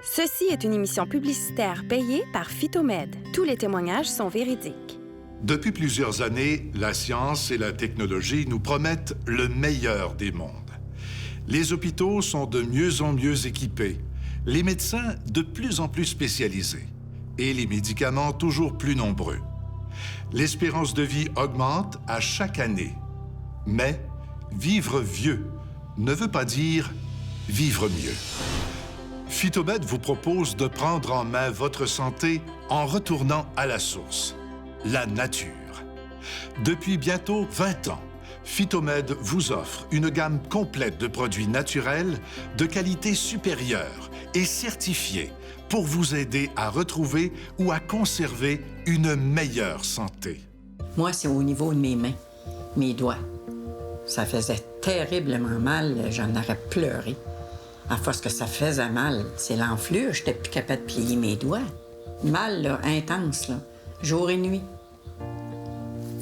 Ceci est une émission publicitaire payée par Phytomed. Tous les témoignages sont véridiques. Depuis plusieurs années, la science et la technologie nous promettent le meilleur des mondes. Les hôpitaux sont de mieux en mieux équipés, les médecins de plus en plus spécialisés et les médicaments toujours plus nombreux. L'espérance de vie augmente à chaque année. Mais vivre vieux ne veut pas dire vivre mieux. Phytomed vous propose de prendre en main votre santé en retournant à la source, la nature. Depuis bientôt 20 ans, Phytomed vous offre une gamme complète de produits naturels de qualité supérieure et certifiés pour vous aider à retrouver ou à conserver une meilleure santé. Moi, c'est au niveau de mes mains, mes doigts. Ça faisait terriblement mal, j'en aurais pleuré. À force que ça faisait mal, c'est l'enflure, j'étais plus capable de plier mes doigts. Mal, là, intense, là, jour et nuit.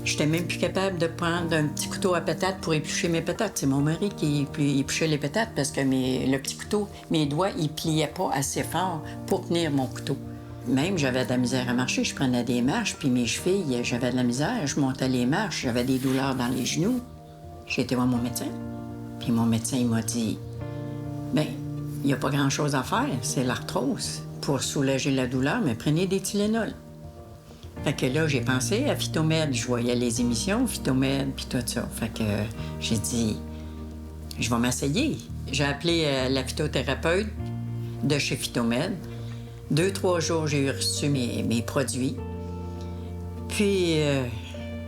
J'étais même plus capable de prendre un petit couteau à patates pour éplucher mes patates. C'est mon mari qui épluchait les patates parce que le petit couteau, mes doigts, ils pliaient pas assez fort pour tenir mon couteau. Même, j'avais de la misère à marcher. Je prenais des marches, puis mes chevilles, j'avais de la misère. Je montais les marches, j'avais des douleurs dans les genoux. J'ai été voir mon médecin. Puis mon médecin, il m'a dit, bien, il n'y a pas grand-chose à faire, c'est l'arthrose. Pour soulager la douleur, mais prenez des Tylenol. Fait que là, j'ai pensé à Phytomed. Je voyais les émissions, Phytomed, puis tout ça. Fait que j'ai dit, je vais m'essayer. J'ai appelé la phytothérapeute de chez Phytomed. 2-3 jours, j'ai reçu mes produits. Puis,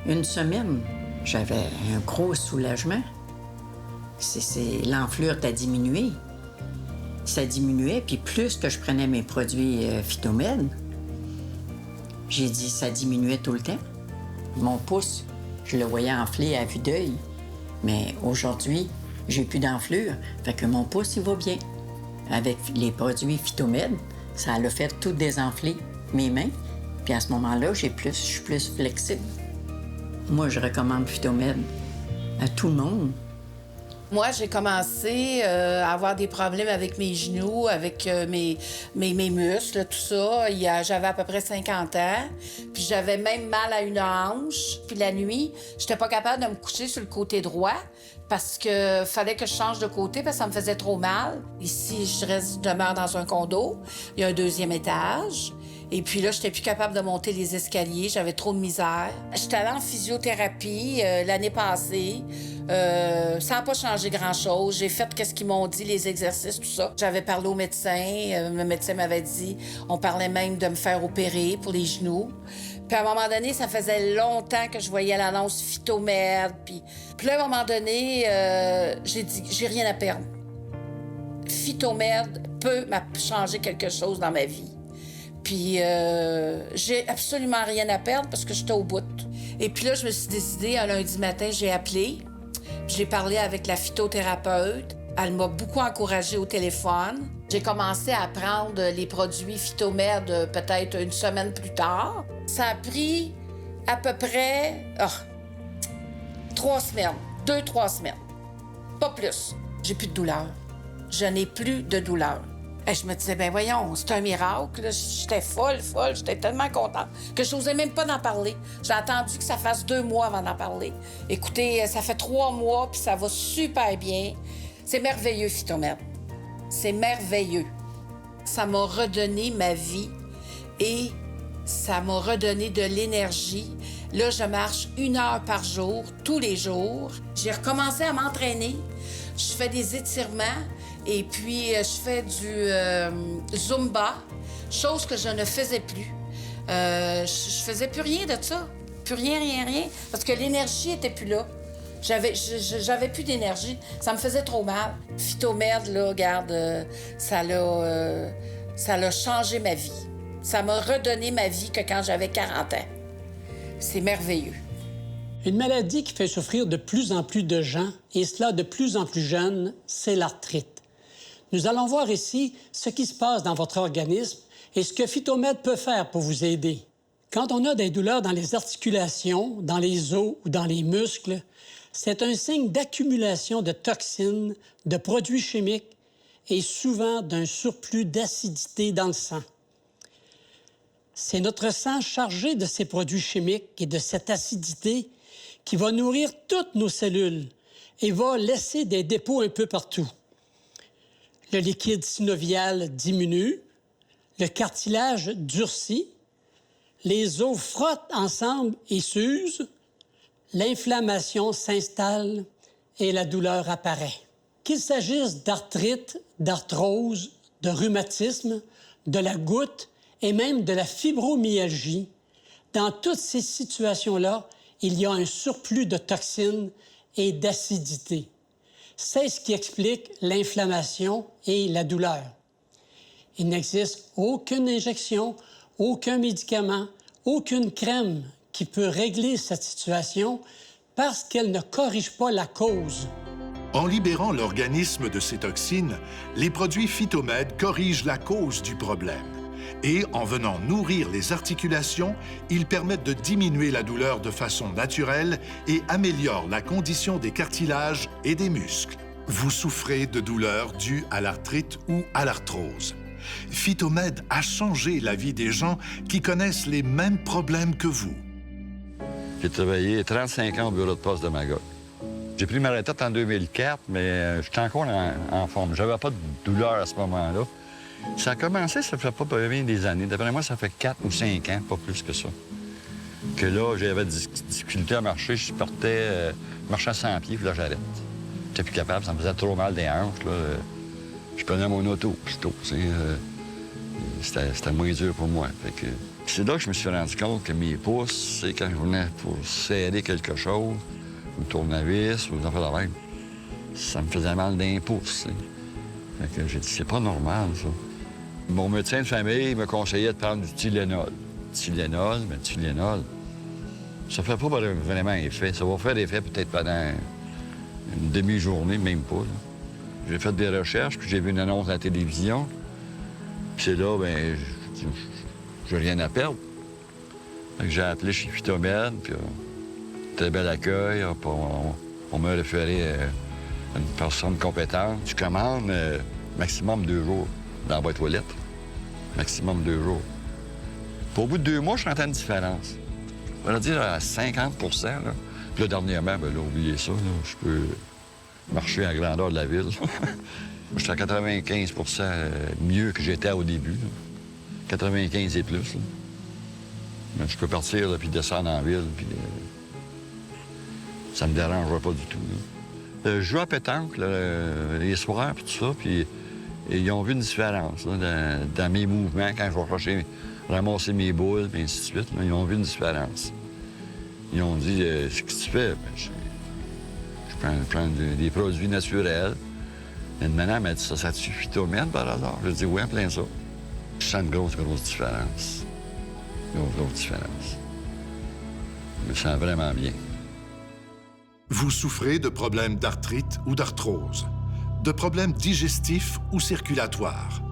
une semaine, j'avais un gros soulagement. L'enflure a diminué. Ça diminuait, puis plus que je prenais mes produits Phytomed, j'ai dit ça diminuait tout le temps. Mon pouce, je le voyais enfler à vue d'œil. Mais aujourd'hui, j'ai plus d'enflure, fait que mon pouce, il va bien. Avec les produits Phytomed, ça l'a fait tout désenfler mes mains. Puis à ce moment-là, je suis plus flexible. Moi, je recommande Phytomed à tout le monde. Moi, j'ai commencé à avoir des problèmes avec mes genoux, avec mes muscles, tout ça. J'avais à peu près 50 ans. Puis j'avais même mal à une hanche. Puis la nuit, j'étais pas capable de me coucher sur le côté droit parce que fallait que je change de côté parce que ça me faisait trop mal. Ici, je demeure dans un condo. Il y a un 2e étage. Et puis là, j'étais plus capable de monter les escaliers. J'avais trop de misère. J'étais allée en physiothérapie l'année passée. Ça n'a pas changé grand-chose. J'ai fait ce qu'ils m'ont dit, les exercices, tout ça. J'avais parlé au médecin. Le médecin m'avait dit, on parlait même de me faire opérer pour les genoux. Puis à un moment donné, ça faisait longtemps que je voyais l'annonce Phytomed. Puis là, à un moment donné, j'ai dit, j'ai rien à perdre. Phytomed peut changer quelque chose dans ma vie. Puis j'ai absolument rien à perdre parce que j'étais au bout. Et puis là, je me suis décidée, un lundi matin, j'ai appelé. J'ai parlé avec la phytothérapeute. Elle m'a beaucoup encouragée au téléphone. J'ai commencé à prendre les produits Phytomed peut-être une semaine plus tard. Ça a pris à peu près 3 semaines, 2-3 semaines, pas plus. J'ai plus de douleur. Je n'ai plus de douleur. Et je me disais, ben voyons, c'est un miracle. J'étais folle, j'étais tellement contente que je n'osais même pas d'en parler. J'ai attendu que ça fasse 2 mois avant d'en parler. Écoutez, ça fait 3 mois, puis ça va super bien. C'est merveilleux, Phytomed. C'est merveilleux. Ça m'a redonné ma vie et ça m'a redonné de l'énergie. Là, je marche 1 heure par jour, tous les jours. J'ai recommencé à m'entraîner. Je fais des étirements. Et puis, je fais du Zumba, chose que je ne faisais plus. Je faisais plus rien de ça. Plus rien, parce que l'énergie était plus là. J'avais plus d'énergie. Ça me faisait trop mal. Phytomed, là, regarde, ça l'a changé ma vie. Ça m'a redonné ma vie que quand j'avais 40 ans. C'est merveilleux. Une maladie qui fait souffrir de plus en plus de gens, et cela de plus en plus jeunes, c'est l'arthrite. Nous allons voir ici ce qui se passe dans votre organisme et ce que Phytomed peut faire pour vous aider. Quand on a des douleurs dans les articulations, dans les os ou dans les muscles, c'est un signe d'accumulation de toxines, de produits chimiques et souvent d'un surplus d'acidité dans le sang. C'est notre sang chargé de ces produits chimiques et de cette acidité qui va nourrir toutes nos cellules et va laisser des dépôts un peu partout. Le liquide synovial diminue, le cartilage durcit, les os frottent ensemble et s'usent, l'inflammation s'installe et la douleur apparaît. Qu'il s'agisse d'arthrite, d'arthrose, de rhumatisme, de la goutte et même de la fibromyalgie, dans toutes ces situations-là, il y a un surplus de toxines et d'acidité. C'est ce qui explique l'inflammation et la douleur. Il n'existe aucune injection, aucun médicament, aucune crème qui peut régler cette situation parce qu'elle ne corrige pas la cause. En libérant l'organisme de ces toxines, les produits Phytomède corrigent la cause du problème. Et en venant nourrir les articulations, ils permettent de diminuer la douleur de façon naturelle et améliorent la condition des cartilages et des muscles. Vous souffrez de douleurs dues à l'arthrite ou à l'arthrose. Phytomède a changé la vie des gens qui connaissent les mêmes problèmes que vous. J'ai travaillé 35 ans au bureau de poste de Magog. J'ai pris ma retraite en 2004, mais j'étais encore en forme. J'avais pas de douleur à ce moment-là. Ça a commencé, ça fait pas bien des années. D'après moi, ça fait 4 ou 5 ans, pas plus que ça. Que là, j'avais des difficultés à marcher. Je partais, marchais à 100 pieds, puis là, j'arrête. J'étais plus capable, ça me faisait trop mal des hanches. Là. Je prenais mon auto, plutôt. C'était moins dur pour moi. C'est là que je me suis rendu compte que mes pouces, quand je venais pour serrer quelque chose, ou tournevis, ou des affaires de même, ça me faisait mal d'un pouce. Fait que j'ai dit, c'est pas normal, ça. Mon médecin de famille me conseillait de prendre du Tylenol. Tylenol, ça fait pas vraiment effet. Ça va faire effet peut-être pendant une demi-journée, même pas. Là. J'ai fait des recherches, puis j'ai vu une annonce à la télévision. Puis c'est là, bien, j'ai rien à perdre. Fait que j'ai appelé chez Phytomède, puis très bel accueil. On m'a référé à une personne compétente. Tu commandes maximum 2 jours dans la boîte aux lettres. Maximum 2 jours. Puis au bout de 2 mois, je sentais une différence. On va dire à 50 là. Puis là, dernièrement, bien là, oubliez ça, là, je peux marcher à la grandeur de la ville. Je suis à 95 mieux que j'étais au début. Là. 95 et plus. Là. Mais je peux partir là, puis descendre en ville, puis ça me dérangera pas du tout. Là. Je joue à pétanque là, les soirs, puis tout ça, puis ils ont vu une différence là, dans mes mouvements quand je vais chercher, ramasser mes boules, puis ainsi de suite. Là, ils ont vu une différence. Ils ont dit, ce que tu fais? Ben, je prends des produits naturels. Une madame m'a dit, ça te suffit Phytomède par hasard? Je dis, oui, en plein ça. Je sens une grosse différence. Grosse différence. Je me sens vraiment bien. Vous souffrez de problèmes d'arthrite ou d'arthrose, de problèmes digestifs ou circulatoires,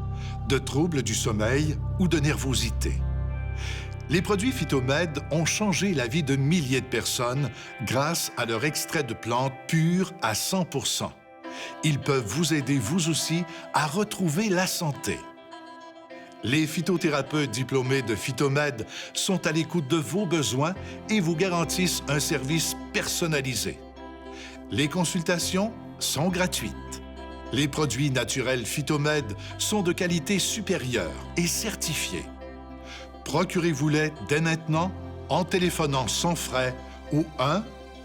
de troubles du sommeil ou de nervosité. Les produits Phytomède ont changé la vie de milliers de personnes grâce à leur extrait de plantes pures à 100%. Ils peuvent vous aider, vous aussi, à retrouver la santé. Les phytothérapeutes diplômés de Phytomède sont à l'écoute de vos besoins et vous garantissent un service personnalisé. Les consultations sont gratuites. Les produits naturels Phytomède sont de qualité supérieure et certifiés. Procurez-vous-les dès maintenant en téléphonant sans frais au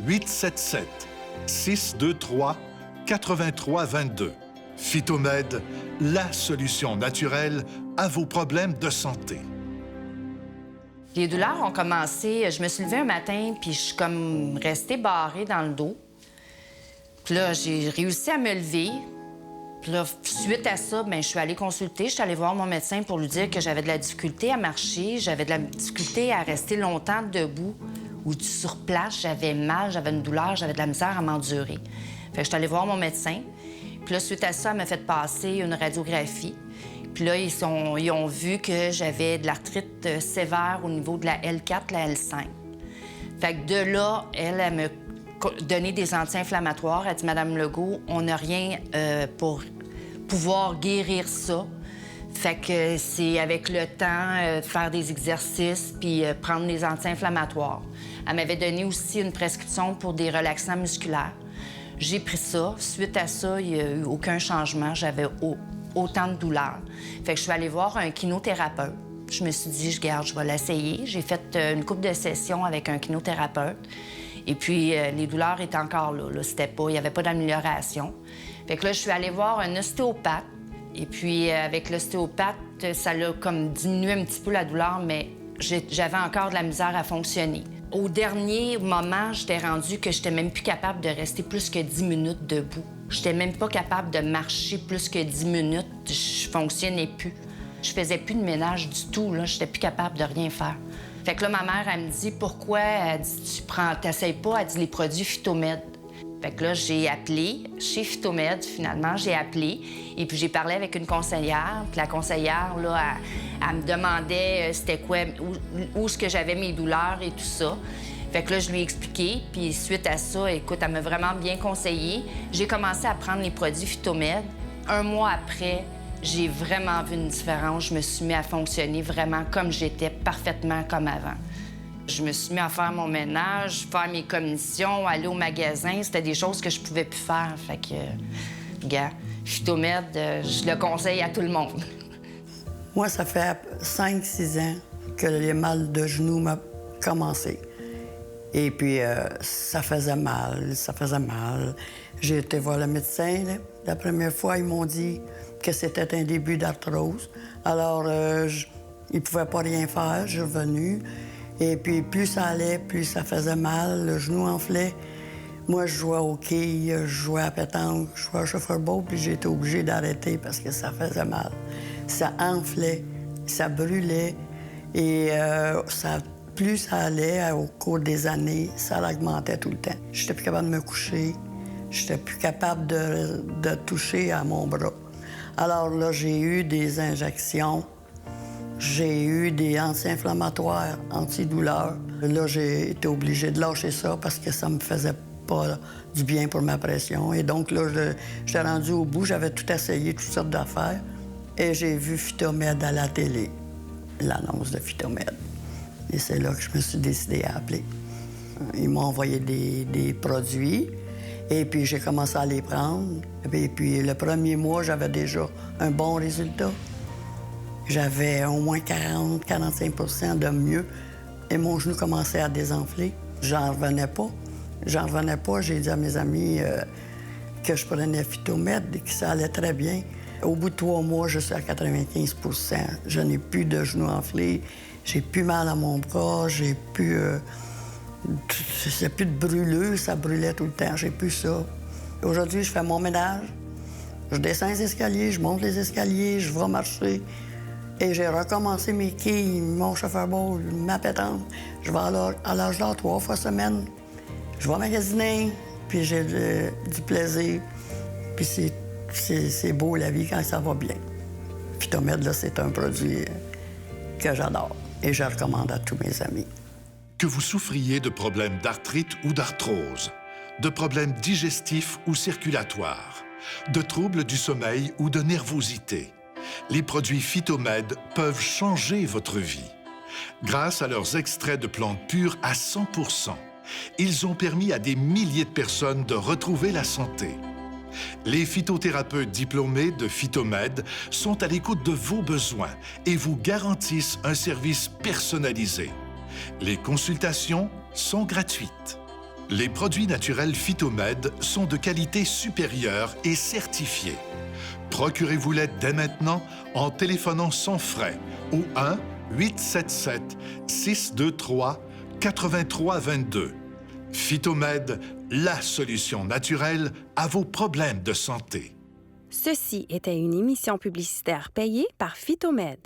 1-877-623-8322. Phytomède, la solution naturelle à vos problèmes de santé. Les douleurs ont commencé, je me suis levée un matin, puis je suis comme restée barrée dans le dos. Puis là, j'ai réussi à me lever. Puis là, suite à ça, bien, je suis allée consulter. Je suis allée voir mon médecin pour lui dire que j'avais de la difficulté à marcher, j'avais de la difficulté à rester longtemps debout ou sur place. J'avais mal, j'avais une douleur, j'avais de la misère à m'endurer. Fait que je suis allée voir mon médecin. Puis là, suite à ça, elle m'a fait passer une radiographie. Puis là, ils ont vu que j'avais de l'arthrite sévère au niveau de la L4, la L5. Fait que de là, elle m'a donné des anti-inflammatoires. Elle dit, Madame Legault, on n'a rien pour pouvoir guérir ça. Fait que c'est avec le temps, faire des exercices puis prendre des anti-inflammatoires. Elle m'avait donné aussi une prescription pour des relaxants musculaires. J'ai pris ça. Suite à ça, il n'y a eu aucun changement. J'avais autant de douleurs. Fait que je suis allée voir un kinothérapeute. Je me suis dit, je vais l'essayer. J'ai fait une couple de sessions avec un kinothérapeute. Et puis, les douleurs étaient encore là. Il n'y avait pas d'amélioration. Fait que là, je suis allée voir un ostéopathe. Et puis, avec l'ostéopathe, ça l'a comme diminué un petit peu la douleur, mais j'avais encore de la misère à fonctionner. Au dernier moment, j'étais rendue que j'étais même plus capable de rester plus que 10 minutes debout. J'étais même pas capable de marcher plus que 10 minutes. Je fonctionnais plus. Je faisais plus de ménage du tout, là. J'étais plus capable de rien faire. Fait que là, ma mère, elle me dit, pourquoi? Elle dit, t'essayes pas, elle dit, les produits Phytomed. Fait que là, j'ai appelé chez Phytomed, finalement, j'ai appelé. Et puis j'ai parlé avec une conseillère. Puis la conseillère, là, elle me demandait c'était quoi, où est-ce que j'avais mes douleurs et tout ça. Fait que là, je lui ai expliqué. Puis suite à ça, écoute, elle m'a vraiment bien conseillé. J'ai commencé à prendre les produits Phytomed. 1 mois après, j'ai vraiment vu une différence. Je me suis mis à fonctionner vraiment comme j'étais, parfaitement comme avant. Je me suis mis à faire mon ménage, faire mes commissions, aller au magasin. C'était des choses que je pouvais plus faire. Fait que, gars, Phytomed, je le conseille à tout le monde. Moi, ça fait 5-6 ans que les mal de genoux m'ont commencé. Et puis, ça faisait mal. J'ai été voir le médecin. Là. La première fois, ils m'ont dit que c'était un début d'arthrose. Alors, ils ne pouvaient pas rien faire. Je suis revenue. Et puis, plus ça allait, plus ça faisait mal. Le genou enflait. Moi, je jouais au quilles, je jouais à pétanque, je jouais à chauffeur-beau, puis j'ai été obligée d'arrêter parce que ça faisait mal. Ça enflait, ça brûlait. Et plus ça allait au cours des années, ça augmentait tout le temps. J'étais plus capable de me coucher. J'étais plus capable de toucher à mon bras. Alors là, j'ai eu des injections. J'ai eu des anti-inflammatoires, antidouleurs. Là, j'ai été obligée de lâcher ça parce que ça me faisait pas du bien pour ma pression. Et donc, là, j'étais rendue au bout. J'avais tout essayé, toutes sortes d'affaires. Et j'ai vu Phytomed à la télé, l'annonce de Phytomed. Et c'est là que je me suis décidée à appeler. Ils m'ont envoyé des produits. Et puis, j'ai commencé à les prendre. Et puis, le premier mois, j'avais déjà un bon résultat. J'avais au moins 40-45 de mieux. Et mon genou commençait à désenfler. J'en revenais pas. J'ai dit à mes amis que je prenais Phytomed et que ça allait très bien. Au bout de 3 mois, je suis à 95 %. Je n'ai plus de genoux enflés. J'ai plus mal à mon bras. J'ai plus... c'est plus de brûlure. Ça brûlait tout le temps. J'ai plus ça. Aujourd'hui, je fais mon ménage. Je descends les escaliers, je monte les escaliers, je vais marcher. Et j'ai recommencé mes quilles, mon chauffeur-beau, ma pétanque. Je vais à l'âge d'or 3 fois semaine. Je vais magasiner, puis j'ai du plaisir. Puis c'est beau la vie quand ça va bien. Phytomed, là, c'est un produit que j'adore et je recommande à tous mes amis. Que vous souffriez de problèmes d'arthrite ou d'arthrose, de problèmes digestifs ou circulatoires, de troubles du sommeil ou de nervosité, les produits Phytomed peuvent changer votre vie. Grâce à leurs extraits de plantes pures à 100%, ils ont permis à des milliers de personnes de retrouver la santé. Les phytothérapeutes diplômés de Phytomed sont à l'écoute de vos besoins et vous garantissent un service personnalisé. Les consultations sont gratuites. Les produits naturels Phytomed sont de qualité supérieure et certifiés. Procurez-vous-les dès maintenant en téléphonant sans frais au 1-877-623-8322. Phytomed, la solution naturelle à vos problèmes de santé. Ceci était une émission publicitaire payée par Phytomed.